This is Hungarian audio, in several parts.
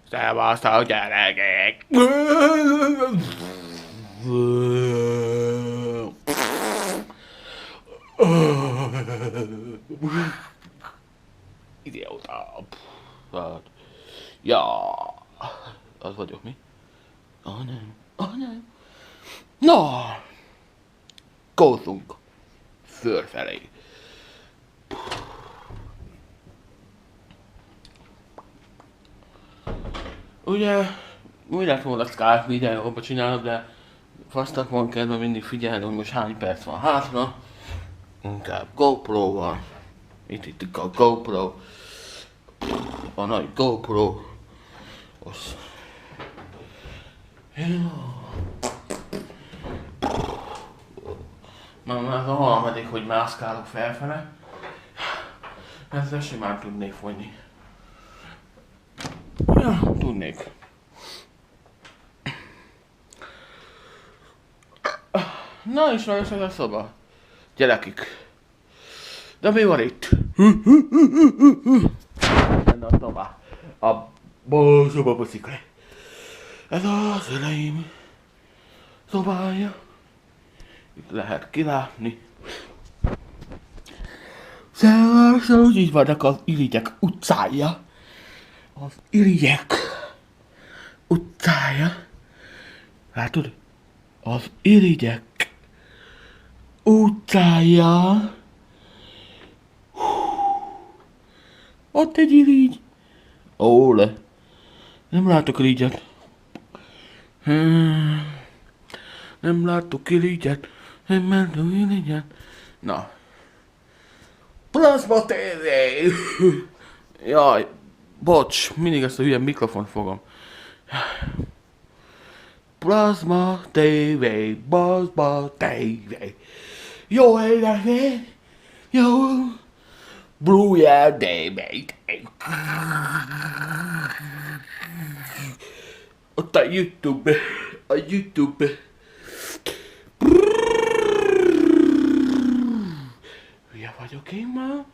Szevasztok gyerekek! Idióta. Ja, az vagyok mi? Nem. Nem. Na, kózunk fölfelé. Ugye, úgy lett volna Skype videóba csinálok, de fasztak van kedve mindig figyelni, hogy most hány perc van hátra. Inkább GoPro-val. Itt a GoPro. A nagy GoPro. Az. Már a harmadik, hogy mászkálok felfele. Ezzel simán tudnék fogyni. Ja, tudnék. Na, ismerős ez a szoba. Gyerekik. De mi van itt? Benne a szoba. A szobabicikli. Ez az öleim szobája. Itt lehet kilátni. Szóval így vannak az irigyek utcája. Az irigyek utcája. Látod? Az irigyek utcája. Ott egy irigy. Ó, le. Nem látok irigyet. Nem látok irigyet. Nem látok irigyet. Na. Plasma TV! Jaj. Bocs, mindig ezt a hülye mikrofont fogom. Plasma TV, Plasma TV. Jó énekel, jó. Blue TV. Ott a YouTube, a YouTube. Hülye vagyok én már?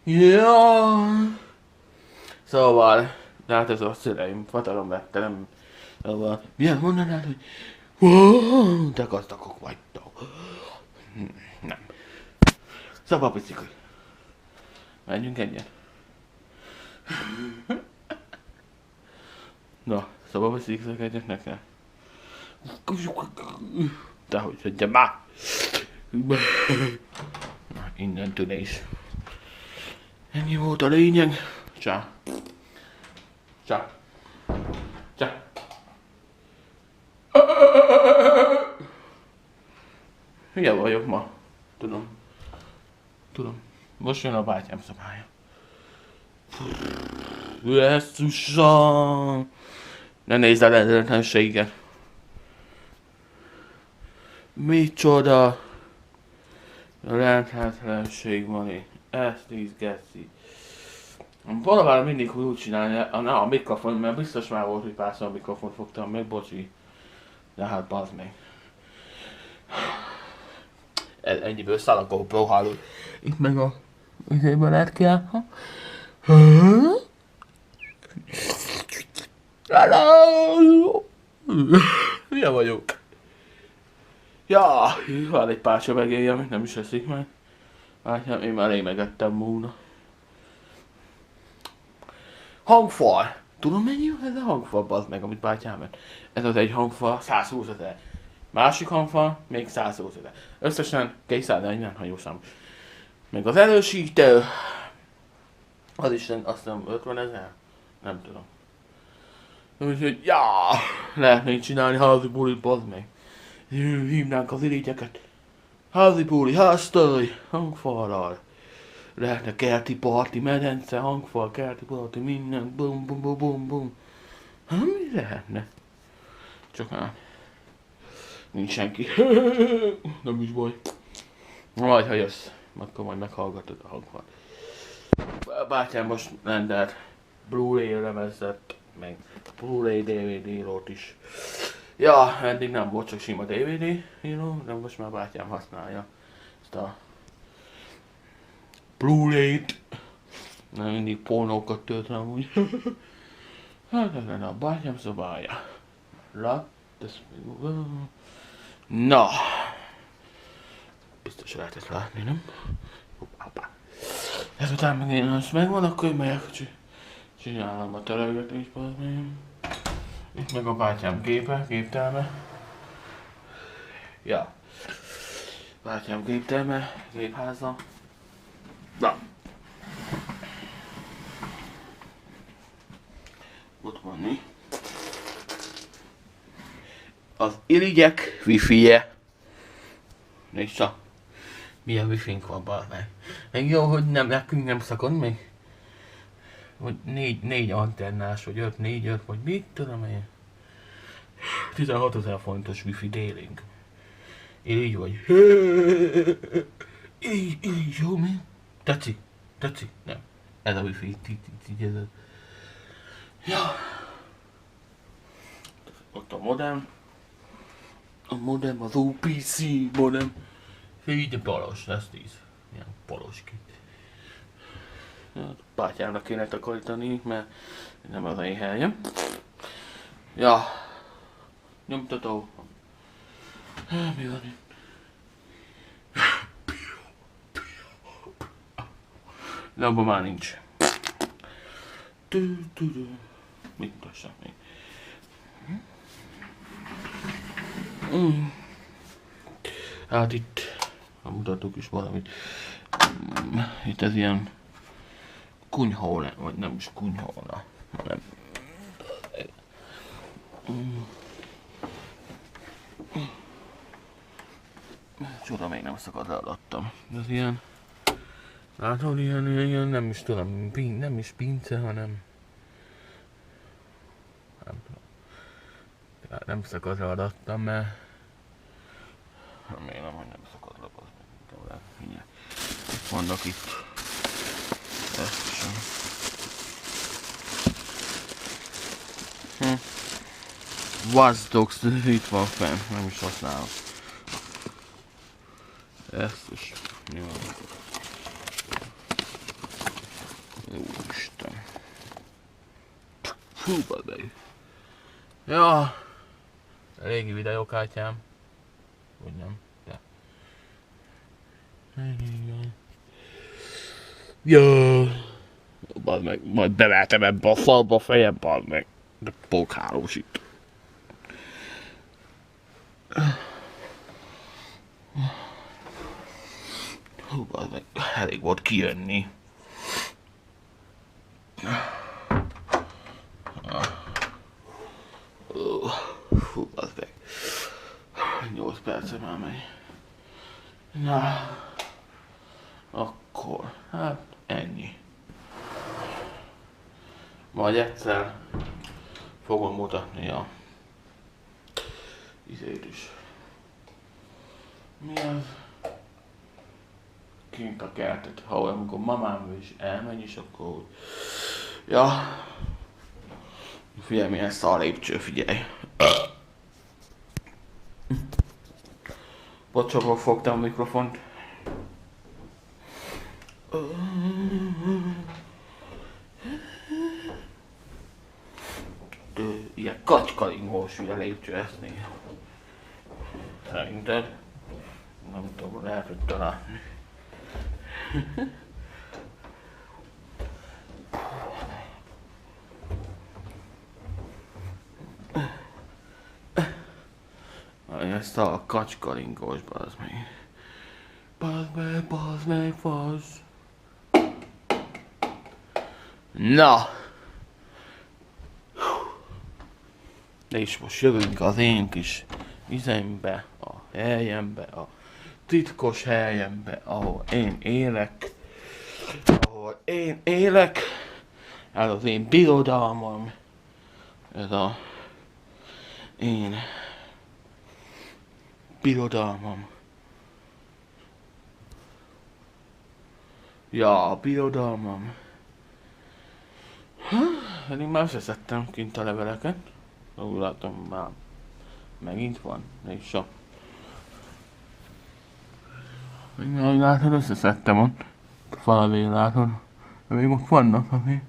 Ja. Szóval, de hát ez a szüleim, fatalom vette, nem... Szóval, milyen mondanád, hogy... Wow, de gazdagok vagytok. Nem. Szóval, bicikli. Menjünk egyet. Na, szóval biciklik egyet nekem. Dehogy, hagyja már. Na, innentől is. Ennyi volt a lényeg. Csá. Csá. Csá. Hülye vagyok ma. Tudom. Most jön a bátyám szobája. Jesszusom! Ne nézd el eredetlenséget. Micsoda lehetetlenség van itt. Ezt nézgetszi. Valahára mindig úgy csinálni, a mikrofon, mert biztos már volt, hogy párszor a mikrofont fogtam meg, bocsi. De hát bazd meg. Ennyiből száll a GoPro háló. Itt meg a... Üzéből lehet ki ha? Hello! Milyen vagyok? Ja, van egy pár csövegéje, amit nem is eszik meg. Hát én már rég megettem volna. Hangfal! Tudom mennyi ez a hangfal, bazd meg, amit bátyám vett? Ez az egy hangfal, 120 000. Másik hangfal, még 120 000. Összesen 240, ha jól számolom. Meg az erősítő, az is azt hiszem 50 000? Nem tudom. Úgyhogy, ja, lehetne így csinálni házi bulit, bazd meg. Hívnánk az irigyeket. Házi buli, háztőj, hangfallal. Lehetne kerti parti, medence, hangfal, kerti parti, minden, bum bum bum bum bum. Hát mi lehetne? Csak hát. Nincs senki. Nem is baj. Majd ha jössz, akkor majd meghallgatod a hangfal. Bátyám most rendelt Blu-ray lemezet, meg Blu-ray DVD írót is. Ja, eddig nem volt csak sima DVD író, de most már bátyám használja ezt a Blu-ray-t. Nem mindig pornókat tölt rá úgy. Hát ez lenne a bátyám szobája. Na. Biztos lehetett látni, nem? Hoppá. Ezután meg én azt megvan, akkor megyek, csinálom a terelgetést, itt meg a bátyám géptelme. Ja. Bátyám géptelme, gépháza. Na. Ott van mi? Az irigyek wifi-je. Nézd csak. Milyen wifi-nk van, bármely. Meg jó, hogy nekünk nem szakad még. Vagy négy antennás, vagy 5, vagy mit tudom én. 16 000 forintos wifi délünk. Így vagy. Így jó, mi? Tetszik? Nem. Ez a wifi, így ez a... Ja. Ott a modem. A modem, az OPC modem. Így a balos, lesz 10. Ilyen balos kit. Ja, bátyámnak kéne takarítani, mert nem az én helyem. Ja. Nyomtató. Mi van itt? De abban már nincs. Mit mutassam még? Hát itt mutatok is valamit. Itt ez ilyen kunyhó, vagy nem is kunyhóna, hanem csoda, még nem szakad le alattam. Ez ilyen, látod, ilyen, nem is tudom, nem is pince, hanem nem tudom. Tehát nem szakad le alattam, mert remélem, hogy nem szakad le, mindjárt. Vannak itt. Ezt sem. Watch Dogs, itt van fenn, nem is használom. Ezt is. Mi van? Úristen. Fú, badai. Ja. Régi videókártyám. Vagy nem, de. Ja. Bad meg, majd beveltem ebbe a falba a fejem, bad meg. De pókhálós itt. Hú, bad meg, elég volt kijönni. Hú, bad meg. 8 perce már megy. Na. Akkor, hát ennyi. Majd egyszer fogom mutatni a izét is. Mi az? Kint a kertet, ha amikor mamám is elmegy is, akkor... Ja. Figyelj, milyen szar lépcső, figyelj. Bocsabban fogtam a mikrofont. Ilyen kacskalingós hülye lépcső ezt néha. Szerinted? Nem tudom, lehet, hogy találni. Ezt a kacskalingós, bazd meg. Bazd meg, fasz. Na! De is most jövünk az én kis üzembe, a helyembe, a titkos helyembe, ahol én élek. Ahol én élek. Ez az én birodalmam. Ez a én birodalmam. Ja, a birodalmam. Pedig már összeszedtem kint a leveleket. Úgy látom, már megint van. És so. Ahogy látod, összeszedtem ott. Falavén látod. De még ott vannak, ami